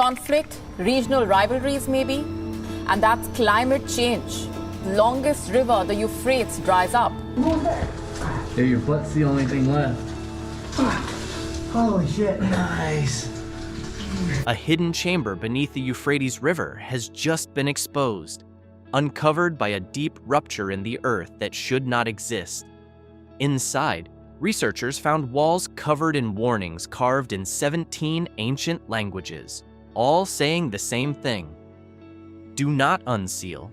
conflict, regional rivalries maybe, and that's climate change. The longest river, the Euphrates, dries up. There, your butt's the only thing left. Holy shit. Nice. A hidden chamber beneath the Euphrates River has just been exposed, uncovered by a deep rupture in the earth that should not exist. Inside, researchers found walls covered in warnings carved in 17 ancient languages, all saying the same thing: do not unseal.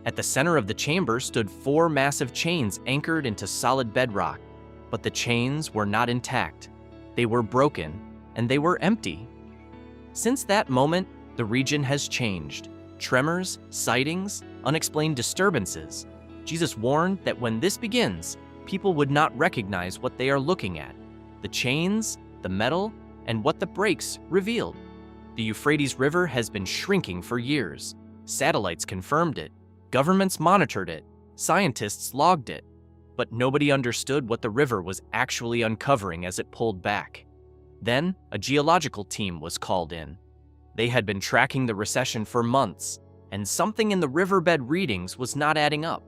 At the center of the chamber stood 4 massive chains anchored into solid bedrock, but the chains were not intact. They were broken, and they were empty. Since that moment, the region has changed. Tremors, sightings, unexplained disturbances. Jesus warned that when this begins, people would not recognize what they are looking at. The chains, the metal, and what the breaks revealed. The Euphrates River has been shrinking for years. Satellites confirmed it. Governments monitored it. Scientists logged it. But nobody understood what the river was actually uncovering as it pulled back. Then, a geological team was called in. They had been tracking the recession for months, and something in the riverbed readings was not adding up.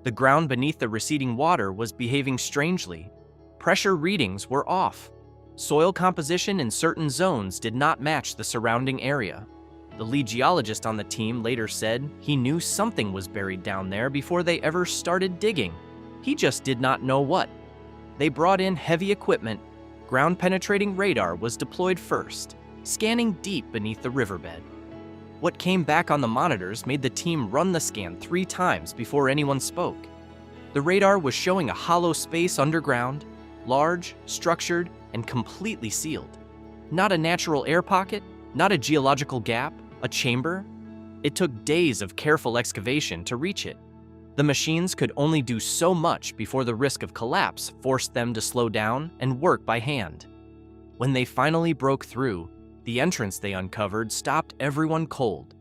The ground beneath the receding water was behaving strangely. Pressure readings were off. Soil composition in certain zones did not match the surrounding area. The lead geologist on the team later said he knew something was buried down there before they ever started digging. He just did not know what. They brought in heavy equipment. Ground-penetrating radar was deployed first, scanning deep beneath the riverbed. What came back on the monitors made the team run the scan 3 times before anyone spoke. The radar was showing a hollow space underground, large, structured, and completely sealed. Not a natural air pocket, not a geological gap, a chamber. It took days of careful excavation to reach it. The machines could only do so much before the risk of collapse forced them to slow down and work by hand. When they finally broke through, the entrance they uncovered stopped everyone cold.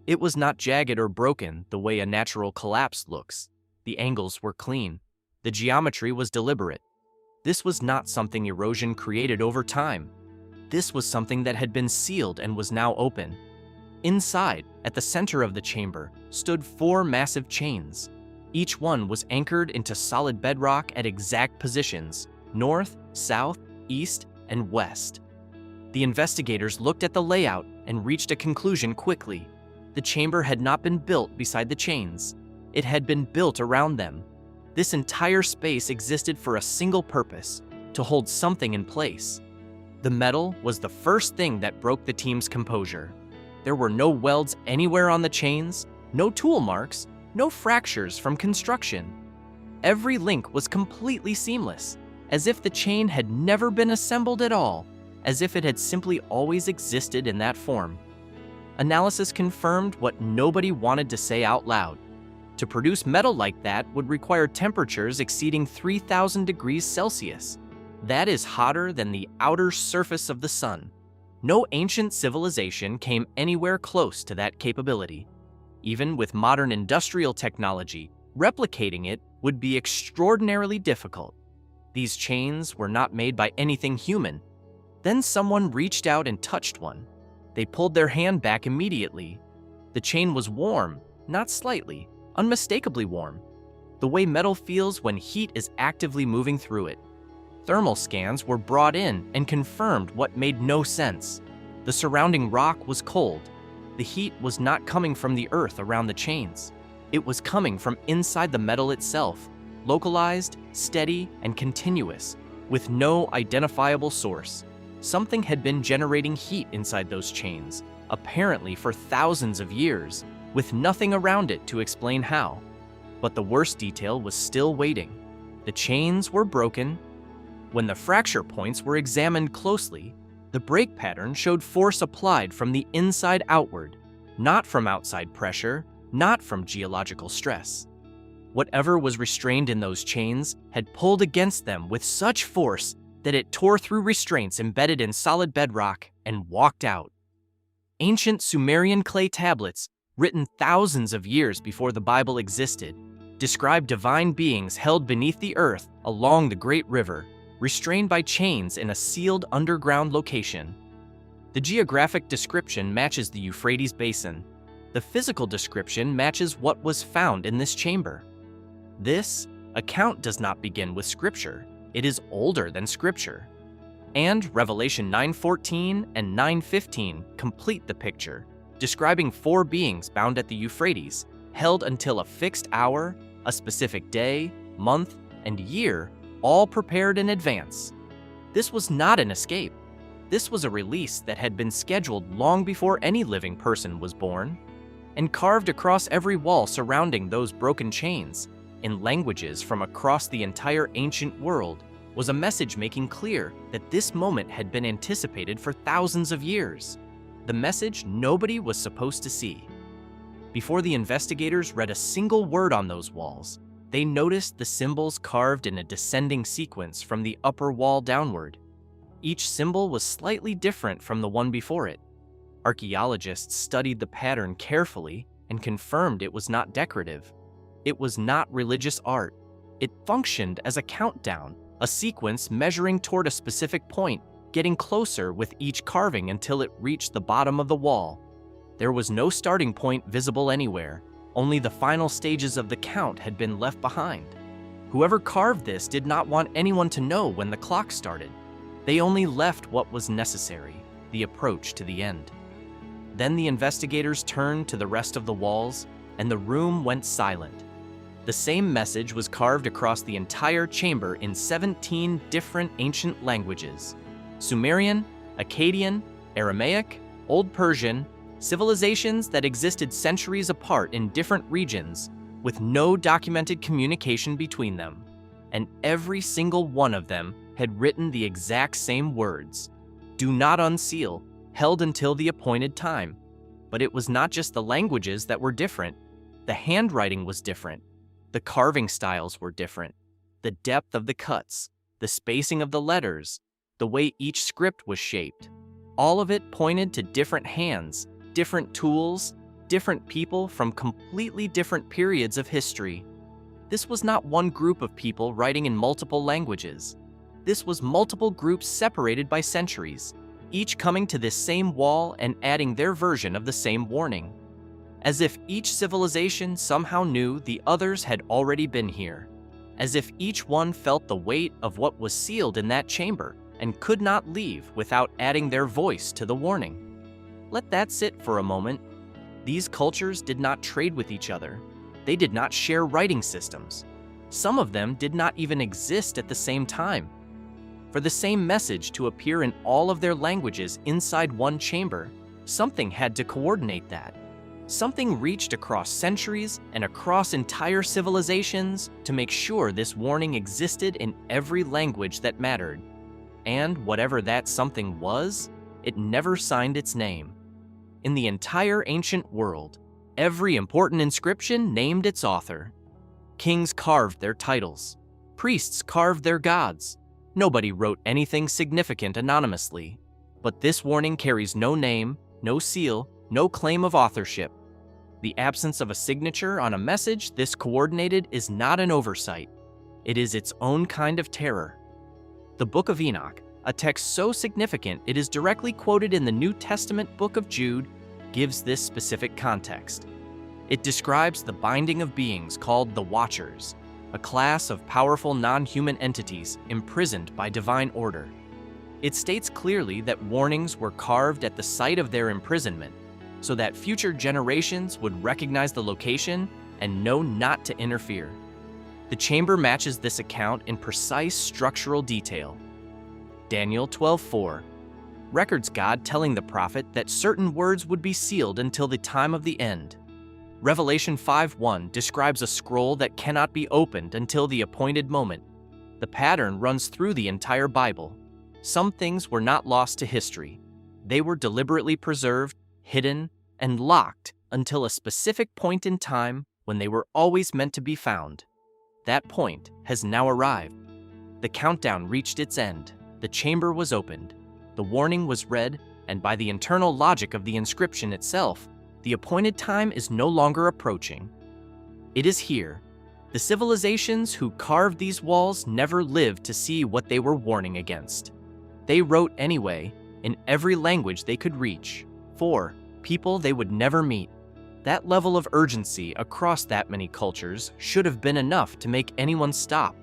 It was not jagged or broken the way a natural collapse looks. The angles were clean. The geometry was deliberate. This was not something erosion created over time. This was something that had been sealed and was now open. Inside, at the center of the chamber, stood 4 massive chains. Each one was anchored into solid bedrock at exact positions: north, south, east, and west. The investigators looked at the layout and reached a conclusion quickly. The chamber had not been built beside the chains. It had been built around them. This entire space existed for a single purpose: to hold something in place. The metal was the first thing that broke the team's composure. There were no welds anywhere on the chains, no tool marks, no fractures from construction. Every link was completely seamless, as if the chain had never been assembled at all, as if it had simply always existed in that form. Analysis confirmed what nobody wanted to say out loud. To produce metal like that would require temperatures exceeding 3,000 degrees Celsius. That is hotter than the outer surface of the sun. No ancient civilization came anywhere close to that capability. Even with modern industrial technology, replicating it would be extraordinarily difficult. These chains were not made by anything human. Then someone reached out and touched one. They pulled their hand back immediately. The chain was warm, not slightly, unmistakably warm, the way metal feels when heat is actively moving through it. Thermal scans were brought in and confirmed what made no sense. The surrounding rock was cold. The heat was not coming from the earth around the chains. It was coming from inside the metal itself, localized, steady, and continuous, with no identifiable source. Something had been generating heat inside those chains, apparently for thousands of years, with nothing around it to explain how. But the worst detail was still waiting. The chains were broken. When the fracture points were examined closely, the break pattern showed force applied from the inside outward, not from outside pressure, not from geological stress. Whatever was restrained in those chains had pulled against them with such force that it tore through restraints embedded in solid bedrock and walked out. Ancient Sumerian clay tablets, written thousands of years before the Bible existed, describe divine beings held beneath the earth along the great river, restrained by chains in a sealed underground location. The geographic description matches the Euphrates basin. The physical description matches what was found in this chamber. This account does not begin with Scripture. It is older than Scripture. And Revelation 9:14 and 9:15 complete the picture, describing 4 beings bound at the Euphrates, held until a fixed hour, a specific day, month, and year, all prepared in advance. This was not an escape. This was a release that had been scheduled long before any living person was born. And carved across every wall surrounding those broken chains, in languages from across the entire ancient world, was a message making clear that this moment had been anticipated for thousands of years. The message nobody was supposed to see. Before the investigators read a single word on those walls, they noticed the symbols carved in a descending sequence from the upper wall downward. Each symbol was slightly different from the one before it. Archaeologists studied the pattern carefully and confirmed it was not decorative. It was not religious art. It functioned as a countdown, a sequence measuring toward a specific point, getting closer with each carving until it reached the bottom of the wall. There was no starting point visible anywhere. Only the final stages of the count had been left behind. Whoever carved this did not want anyone to know when the clock started. They only left what was necessary, the approach to the end. Then the investigators turned to the rest of the walls, and the room went silent. The same message was carved across the entire chamber in 17 different ancient languages: Sumerian, Akkadian, Aramaic, Old Persian, civilizations that existed centuries apart in different regions, with no documented communication between them. And every single one of them had written the exact same words: "Do not unseal, held until the appointed time." But it was not just the languages that were different. The handwriting was different. The carving styles were different. The depth of the cuts, the spacing of the letters, the way each script was shaped. All of it pointed to different hands, different tools, different people from completely different periods of history. This was not one group of people writing in multiple languages. This was multiple groups separated by centuries, each coming to this same wall and adding their version of the same warning. As if each civilization somehow knew the others had already been here. As if each one felt the weight of what was sealed in that chamber and could not leave without adding their voice to the warning. Let that sit for a moment. These cultures did not trade with each other. They did not share writing systems. Some of them did not even exist at the same time. For the same message to appear in all of their languages inside one chamber, something had to coordinate that. Something reached across centuries and across entire civilizations to make sure this warning existed in every language that mattered. And whatever that something was, it never signed its name. In the entire ancient world, every important inscription named its author. Kings carved their titles. Priests carved their gods. Nobody wrote anything significant anonymously. But this warning carries no name, no seal, no claim of authorship. The absence of a signature on a message this coordinated is not an oversight. It is its own kind of terror. The Book of Enoch, a text so significant it is directly quoted in the New Testament book of Jude, gives this specific context. It describes the binding of beings called the Watchers, a class of powerful non-human entities imprisoned by divine order. It states clearly that warnings were carved at the site of their imprisonment, so that future generations would recognize the location and know not to interfere. The chamber matches this account in precise structural detail. Daniel 12:4 records God telling the prophet that certain words would be sealed until the time of the end. Revelation 5:1 describes a scroll that cannot be opened until the appointed moment. The pattern runs through the entire Bible. Some things were not lost to history. They were deliberately preserved, hidden, and locked until a specific point in time when they were always meant to be found. That point has now arrived. The countdown reached its end. The chamber was opened. The warning was read, and by the internal logic of the inscription itself, the appointed time is no longer approaching. It is here. The civilizations who carved these walls never lived to see what they were warning against. They wrote anyway, in every language they could reach. 4. People they would never meet. That level of urgency across that many cultures should have been enough to make anyone stop.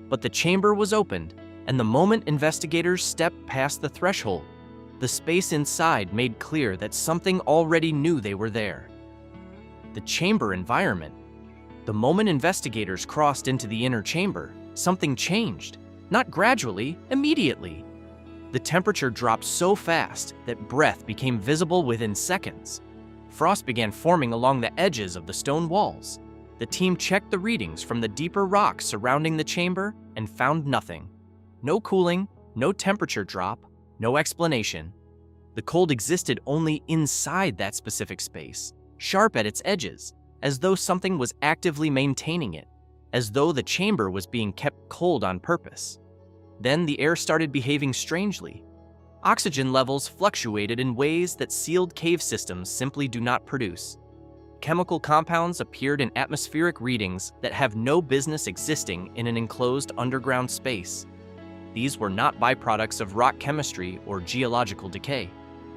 But the chamber was opened, and the moment investigators stepped past the threshold, the space inside made clear that something already knew they were there. The chamber environment. The moment investigators crossed into the inner chamber, something changed. Not gradually, immediately. The temperature dropped so fast that breath became visible within seconds. Frost began forming along the edges of the stone walls. The team checked the readings from the deeper rocks surrounding the chamber and found nothing. No cooling, no temperature drop, no explanation. The cold existed only inside that specific space, sharp at its edges, as though something was actively maintaining it, as though the chamber was being kept cold on purpose. Then the air started behaving strangely. Oxygen levels fluctuated in ways that sealed cave systems simply do not produce. Chemical compounds appeared in atmospheric readings that have no business existing in an enclosed underground space. These were not byproducts of rock chemistry or geological decay.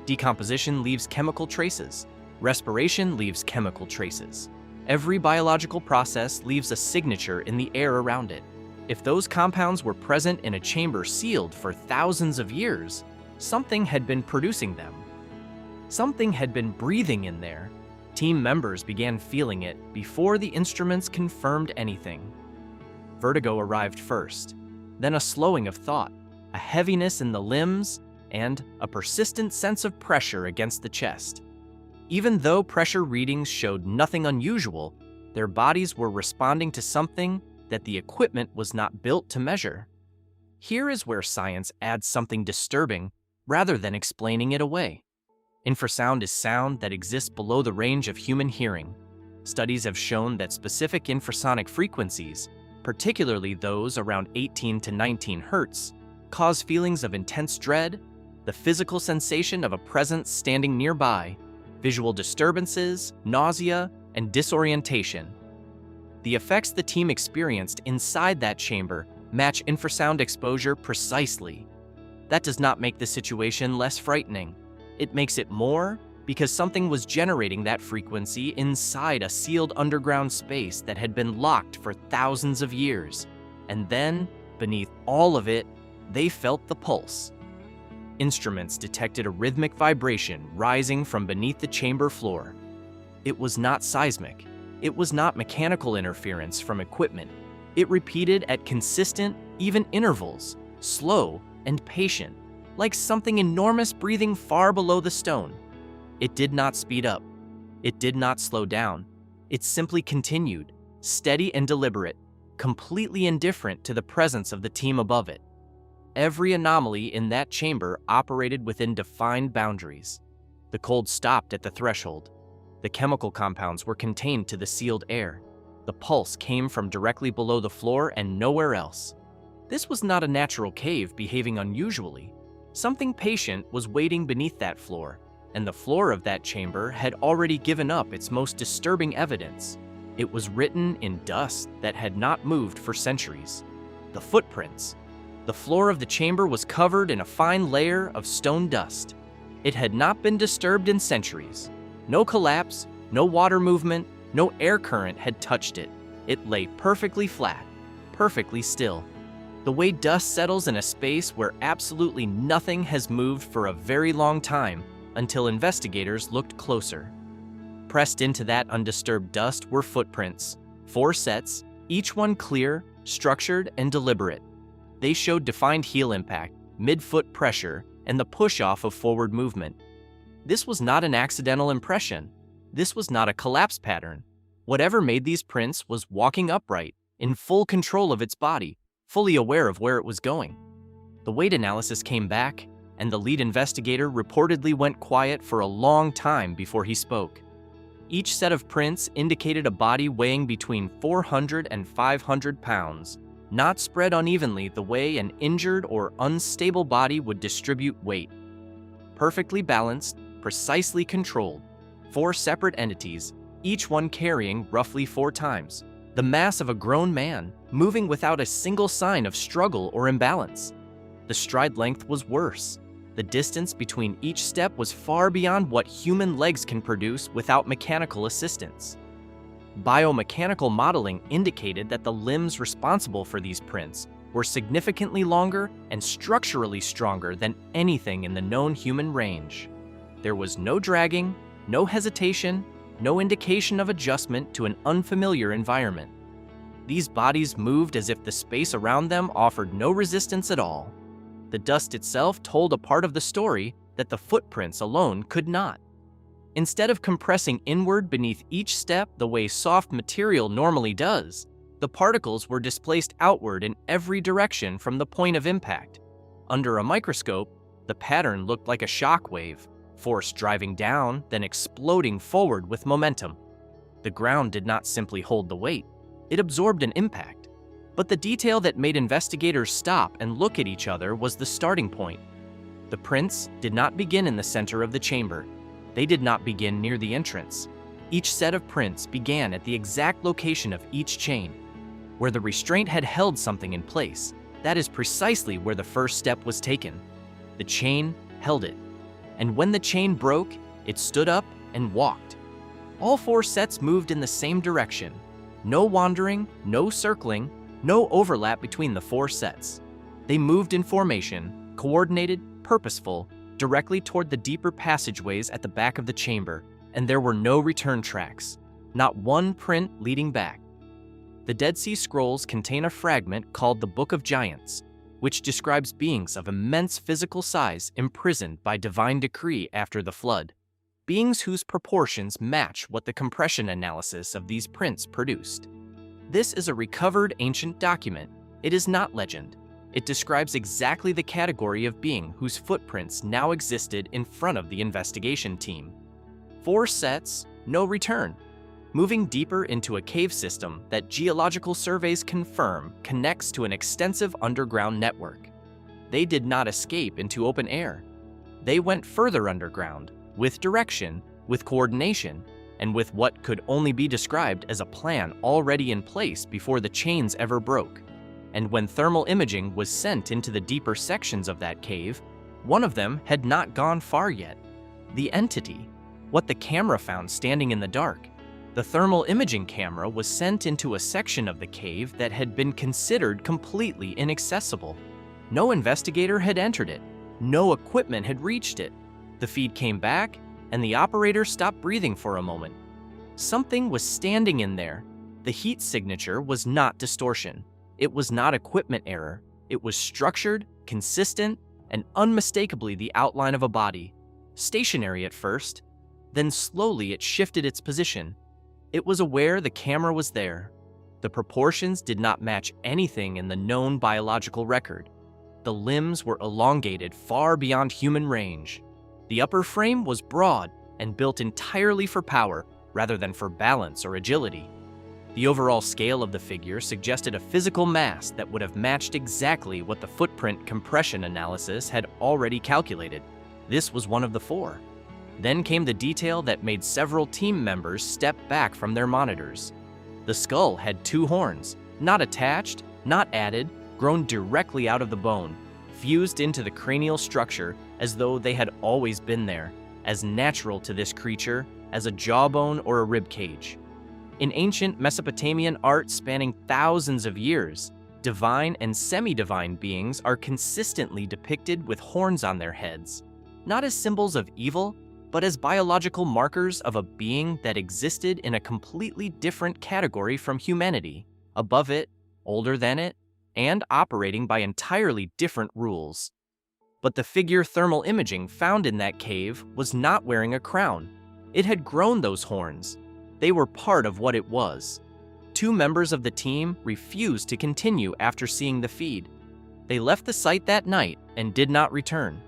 Decomposition leaves chemical traces. Respiration leaves chemical traces. Every biological process leaves a signature in the air around it. If those compounds were present in a chamber sealed for thousands of years, something had been producing them. Something had been breathing in there. Team members began feeling it before the instruments confirmed anything. Vertigo arrived first, then a slowing of thought, a heaviness in the limbs, and a persistent sense of pressure against the chest. Even though pressure readings showed nothing unusual, their bodies were responding to something that the equipment was not built to measure. Here is where science adds something disturbing rather than explaining it away. Infrasound is sound that exists below the range of human hearing. Studies have shown that specific infrasonic frequencies, particularly those around 18 to 19 hertz, cause feelings of intense dread, the physical sensation of a presence standing nearby, visual disturbances, nausea, and disorientation. The effects the team experienced inside that chamber match infrasound exposure precisely. That does not make the situation less frightening. It makes it more because something was generating that frequency inside a sealed underground space that had been locked for thousands of years. And then, beneath all of it, they felt the pulse. Instruments detected a rhythmic vibration rising from beneath the chamber floor. It was not seismic. It was not mechanical interference from equipment. It repeated at consistent, even intervals, slow and patient, like something enormous breathing far below the stone. It did not speed up. It did not slow down. It simply continued, steady and deliberate, completely indifferent to the presence of the team above it. Every anomaly in that chamber operated within defined boundaries. The cold stopped at the threshold. The chemical compounds were contained to the sealed air. The pulse came from directly below the floor and nowhere else. This was not a natural cave behaving unusually. Something patient was waiting beneath that floor, and the floor of that chamber had already given up its most disturbing evidence. It was written in dust that had not moved for centuries. The footprints. The floor of the chamber was covered in a fine layer of stone dust. It had not been disturbed in centuries. No collapse, no water movement, no air current had touched it. It lay perfectly flat, perfectly still. The way dust settles in a space where absolutely nothing has moved for a very long time until investigators looked closer. Pressed into that undisturbed dust were footprints, 4 sets, each one clear, structured, and deliberate. They showed defined heel impact, mid-foot pressure, and the push-off of forward movement. This was not an accidental impression. This was not a collapse pattern. Whatever made these prints was walking upright, in full control of its body, fully aware of where it was going. The weight analysis came back, and the lead investigator reportedly went quiet for a long time before he spoke. Each set of prints indicated a body weighing between 400 and 500 pounds, not spread unevenly the way an injured or unstable body would distribute weight. Perfectly balanced, precisely controlled. 4 separate entities, each one carrying roughly 4 times the mass of a grown man, moving without a single sign of struggle or imbalance. The stride length was worse. The The distance between each step was far beyond what human legs can produce without mechanical assistance. Biomechanical modeling indicated that the limbs responsible for these prints were significantly longer and structurally stronger than anything in the known human range. There was no dragging, no hesitation, no indication of adjustment to an unfamiliar environment. These bodies moved as if the space around them offered no resistance at all. The dust itself told a part of the story that the footprints alone could not. Instead of compressing inward beneath each step the way soft material normally does, the particles were displaced outward in every direction from the point of impact. Under a microscope, the pattern looked like a shock wave, force driving down, then exploding forward with momentum. The ground did not simply hold the weight, it absorbed an impact. But the detail that made investigators stop and look at each other was the starting point. The prints did not begin in the center of the chamber. They did not begin near the entrance. Each set of prints began at the exact location of each chain. Where the restraint had held something in place, that is precisely where the first step was taken. The chain held it. And when the chain broke, it stood up and walked. All 4 sets moved in the same direction. No wandering, no circling, no overlap between the 4 sets. They moved in formation, coordinated, purposeful, directly toward the deeper passageways at the back of the chamber, and there were no return tracks, not one print leading back. The Dead Sea Scrolls contain a fragment called the Book of Giants, which describes beings of immense physical size imprisoned by divine decree after the flood, beings whose proportions match what the compression analysis of these prints produced. This is a recovered ancient document. It is not legend. It describes exactly the category of being whose footprints now existed in front of the investigation team. 4 sets, no return. Moving deeper into a cave system that geological surveys confirm connects to an extensive underground network. They did not escape into open air. They went further underground, with direction, with coordination, and with what could only be described as a plan already in place before the chains ever broke. And when thermal imaging was sent into the deeper sections of that cave, one of them had not gone far yet. The entity, what the camera found standing in the dark. The thermal imaging camera was sent into a section of the cave that had been considered completely inaccessible. No investigator had entered it. No equipment had reached it. The feed came back, and the operator stopped breathing for a moment. Something was standing in there. The heat signature was not distortion. It was not equipment error. It was structured, consistent, and unmistakably the outline of a body. Stationary at first, then slowly it shifted its position. It was aware the camera was there. The proportions did not match anything in the known biological record. The limbs were elongated far beyond human range. The upper frame was broad and built entirely for power rather than for balance or agility. The overall scale of the figure suggested a physical mass that would have matched exactly what the footprint compression analysis had already calculated. This was one of the 4. Then came the detail that made several team members step back from their monitors. The skull had 2 horns, not attached, not added, grown directly out of the bone, fused into the cranial structure as though they had always been there, as natural to this creature as a jawbone or a rib cage. In ancient Mesopotamian art spanning thousands of years, divine and semi-divine beings are consistently depicted with horns on their heads, not as symbols of evil, but as biological markers of a being that existed in a completely different category from humanity, above it, older than it, and operating by entirely different rules. But the figure thermal imaging found in that cave was not wearing a crown. It had grown those horns. They were part of what it was. 2 members of the team refused to continue after seeing the feed. They left the site that night and did not return.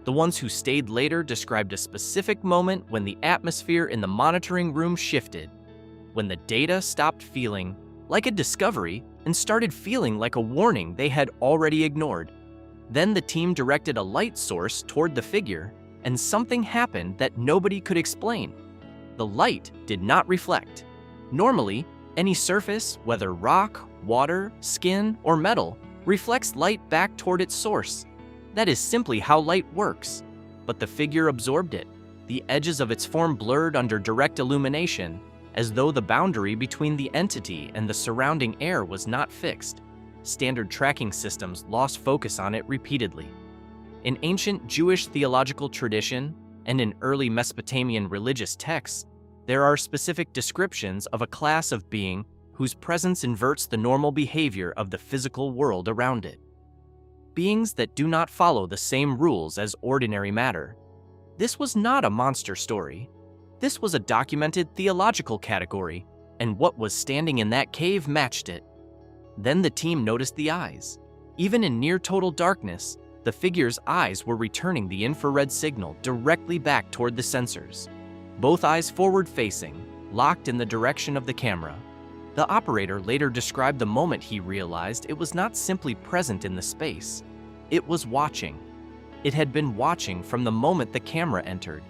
The ones who stayed later described a specific moment when the atmosphere in the monitoring room shifted, when the data stopped feeling like a discovery and started feeling like a warning they had already ignored. Then the team directed a light source toward the figure, and something happened that nobody could explain. The light did not reflect. Normally, any surface, whether rock, water, skin, or metal, reflects light back toward its source. That is simply how light works. But the figure absorbed it. The edges of its form blurred under direct illumination, as though the boundary between the entity and the surrounding air was not fixed. Standard tracking systems lost focus on it repeatedly. In ancient Jewish theological tradition and in early Mesopotamian religious texts, there are specific descriptions of a class of being whose presence inverts the normal behavior of the physical world around it. Beings that do not follow the same rules as ordinary matter. This was not a monster story. This was a documented theological category, and what was standing in that cave matched it. Then the team noticed the eyes. Even in near total darkness, the figure's eyes were returning the infrared signal directly back toward the sensors. Both eyes forward-facing, locked in the direction of the camera. The operator later described the moment he realized it was not simply present in the space. It was watching. It had been watching from the moment the camera entered.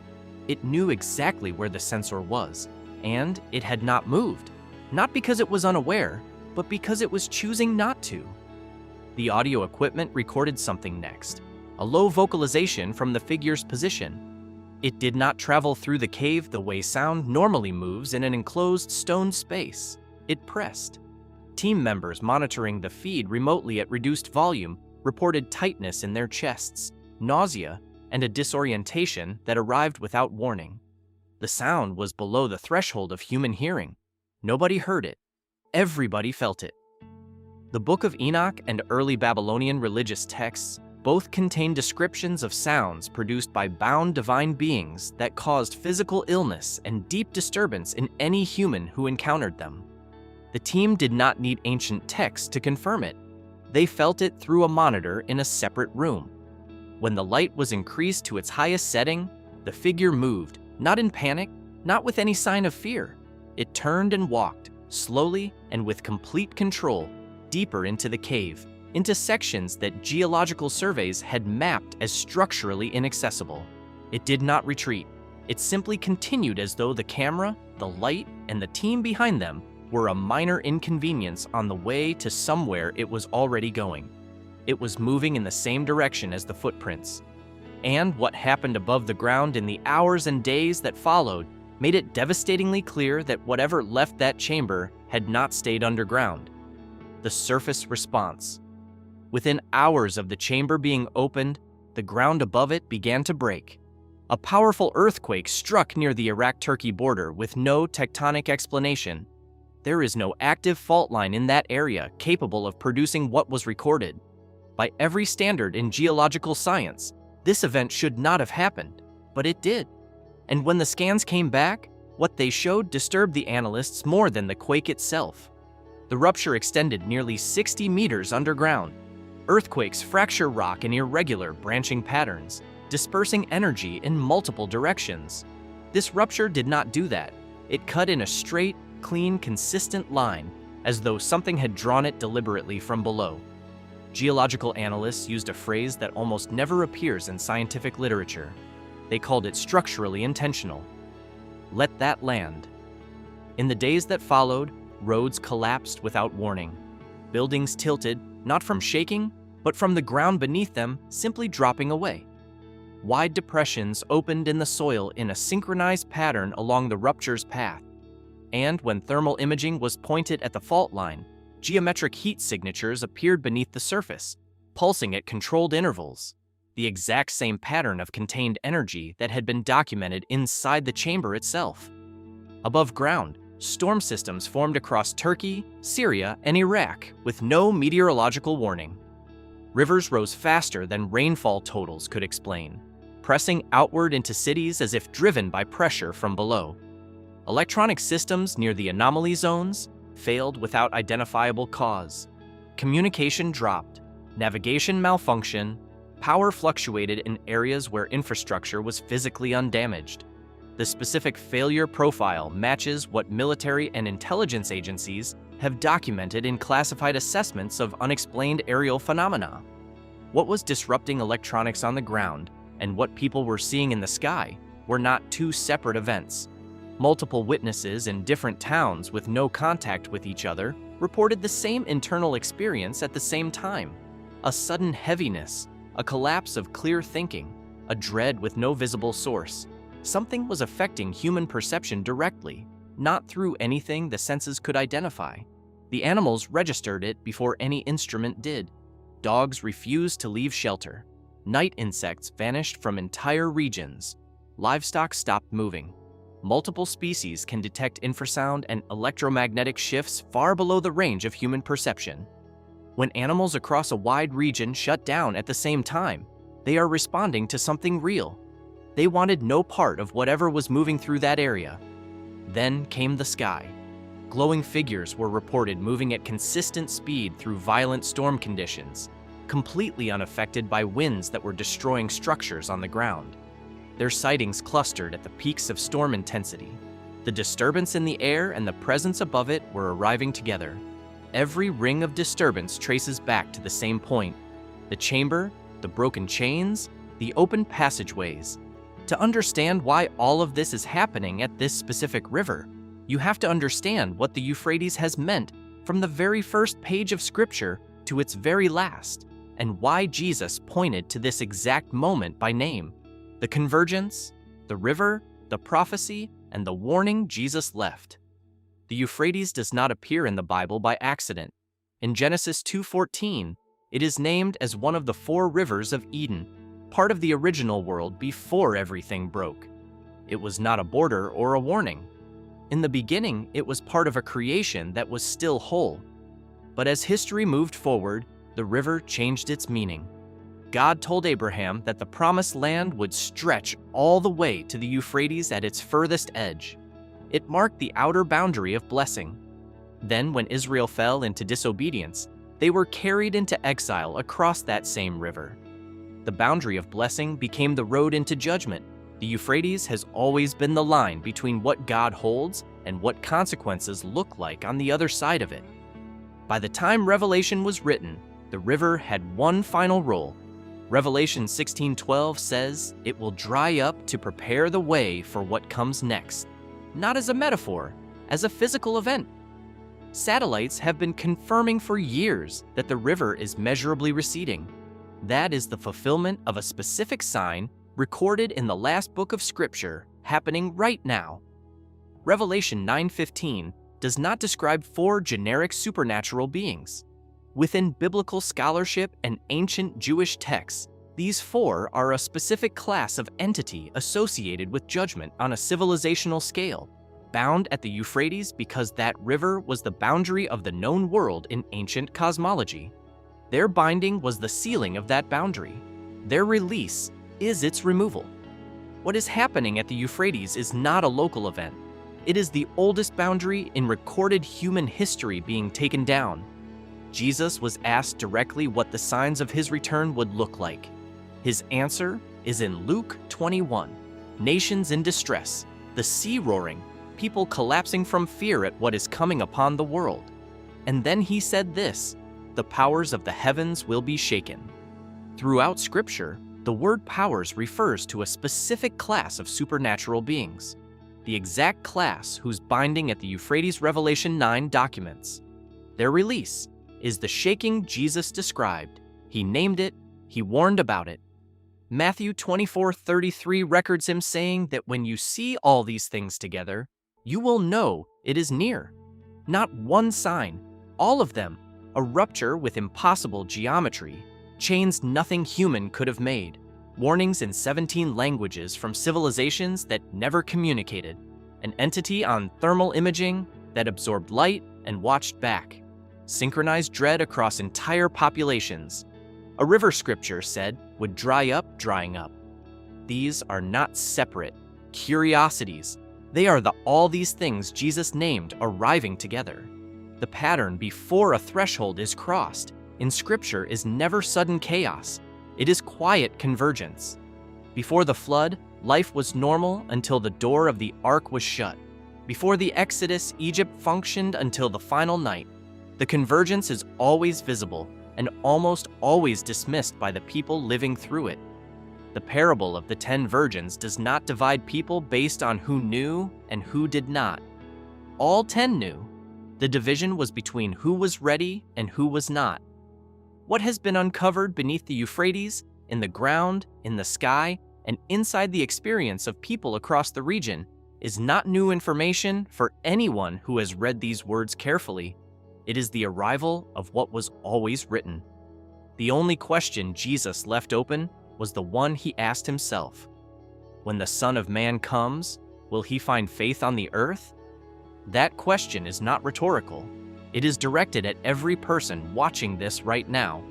It knew exactly where the sensor was, and it had not moved. Not because it was unaware, but because it was choosing not to. The audio equipment recorded something next, a low vocalization from the figure's position. It did not travel through the cave the way sound normally moves in an enclosed stone space. It pressed. Team members monitoring the feed remotely at reduced volume reported tightness in their chests, nausea, and a disorientation that arrived without warning. The sound was below the threshold of human hearing. Nobody heard it. Everybody felt it. The Book of Enoch and early Babylonian religious texts both contain descriptions of sounds produced by bound divine beings that caused physical illness and deep disturbance in any human who encountered them. The team did not need ancient texts to confirm it. They felt it through a monitor in a separate room. When the light was increased to its highest setting, the figure moved, not in panic, not with any sign of fear. It turned and walked, slowly and with complete control, deeper into the cave, into sections that geological surveys had mapped as structurally inaccessible. It did not retreat. It simply continued as though the camera, the light, and the team behind them were a minor inconvenience on the way to somewhere it was already going. It was moving in the same direction as the footprints. And what happened above the ground in the hours and days that followed made it devastatingly clear that whatever left that chamber had not stayed underground. The surface response. Within hours of the chamber being opened, the ground above it began to break. A powerful earthquake struck near the Iraq-Turkey border with no tectonic explanation. There is no active fault line in that area capable of producing what was recorded. By every standard in geological science, this event should not have happened, but it did. And when the scans came back, what they showed disturbed the analysts more than the quake itself. The rupture extended nearly 60 meters underground. Earthquakes fracture rock in irregular branching patterns, dispersing energy in multiple directions. This rupture did not do that. It cut in a straight, clean, consistent line, as though something had drawn it deliberately from below. Geological analysts used a phrase that almost never appears in scientific literature. They called it structurally intentional. Let that land. In the days that followed, roads collapsed without warning. Buildings tilted, not from shaking, but from the ground beneath them simply dropping away. Wide depressions opened in the soil in a synchronized pattern along the rupture's path. And when thermal imaging was pointed at the fault line, geometric heat signatures appeared beneath the surface, pulsing at controlled intervals, the exact same pattern of contained energy that had been documented inside the chamber itself. Above ground, storm systems formed across Turkey, Syria, and Iraq with no meteorological warning. Rivers rose faster than rainfall totals could explain, pressing outward into cities as if driven by pressure from below. Electronic systems near the anomaly zones failed without identifiable cause. Communication dropped, navigation malfunctioned, power fluctuated in areas where infrastructure was physically undamaged. The specific failure profile matches what military and intelligence agencies have documented in classified assessments of unexplained aerial phenomena. What was disrupting electronics on the ground and what people were seeing in the sky were not two separate events. Multiple witnesses in different towns with no contact with each other reported the same internal experience at the same time. A sudden heaviness, a collapse of clear thinking, a dread with no visible source. Something was affecting human perception directly, not through anything the senses could identify. The animals registered it before any instrument did. Dogs refused to leave shelter. Night insects vanished from entire regions. Livestock stopped moving. Multiple species can detect infrasound and electromagnetic shifts far below the range of human perception. When animals across a wide region shut down at the same time, they are responding to something real. They wanted no part of whatever was moving through that area. Then came the sky. Glowing figures were reported moving at consistent speed through violent storm conditions, completely unaffected by winds that were destroying structures on the ground. Their sightings clustered at the peaks of storm intensity. The disturbance in the air and the presence above it were arriving together. Every ring of disturbance traces back to the same point: the chamber, the broken chains, the open passageways. To understand why all of this is happening at this specific river, you have to understand what the Euphrates has meant from the very first page of Scripture to its very last, and why Jesus pointed to this exact moment by name. The convergence, the river, the prophecy, and the warning Jesus left. The Euphrates does not appear in the Bible by accident. In Genesis 2:14, it is named as one of the 4 rivers of Eden, part of the original world before everything broke. It was not a border or a warning. In the beginning, it was part of a creation that was still whole. But as history moved forward, the river changed its meaning. God told Abraham that the promised land would stretch all the way to the Euphrates at its furthest edge. It marked the outer boundary of blessing. Then, when Israel fell into disobedience, they were carried into exile across that same river. The boundary of blessing became the road into judgment. The Euphrates has always been the line between what God holds and what consequences look like on the other side of it. By the time Revelation was written, the river had one final role. Revelation 16:12 says it will dry up to prepare the way for what comes next, not as a metaphor, as a physical event. Satellites have been confirming for years that the river is measurably receding. That is the fulfillment of a specific sign recorded in the last book of Scripture, happening right now. Revelation 9:15 does not describe 4 generic supernatural beings. Within biblical scholarship and ancient Jewish texts, these 4 are a specific class of entity associated with judgment on a civilizational scale, bound at the Euphrates because that river was the boundary of the known world in ancient cosmology. Their binding was the sealing of that boundary. Their release is its removal. What is happening at the Euphrates is not a local event. It is the oldest boundary in recorded human history being taken down. Jesus was asked directly what the signs of his return would look like. His answer is in Luke 21. Nations in distress, the sea roaring, people collapsing from fear at what is coming upon the world. And then he said this: the powers of the heavens will be shaken. Throughout Scripture, the word powers refers to a specific class of supernatural beings, the exact class whose binding at the Euphrates Revelation 9 documents. Their release is the shaking Jesus described. He named it, he warned about it. Matthew 24:33 records him saying that when you see all these things together, you will know it is near. Not one sign, all of them, a rupture with impossible geometry, chains nothing human could have made, warnings in 17 languages from civilizations that never communicated, an entity on thermal imaging that absorbed light and watched back, synchronized dread across entire populations. A river Scripture said would dry up, drying up. These are not separate curiosities. They are the all these things Jesus named arriving together. The pattern before a threshold is crossed in Scripture is never sudden chaos. It is quiet convergence. Before the flood, life was normal until the door of the ark was shut. Before the Exodus, Egypt functioned until the final night. The convergence is always visible and almost always dismissed by the people living through it. The parable of the 10 virgins does not divide people based on who knew and who did not. All 10 knew. The division was between who was ready and who was not. What has been uncovered beneath the Euphrates in the ground, in the sky, and inside the experience of people across the region is not new information for anyone who has read these words carefully. It is the arrival of what was always written. The only question Jesus left open was the one he asked himself. When the Son of Man comes, will he find faith on the earth? That question is not rhetorical. It is directed at every person watching this right now.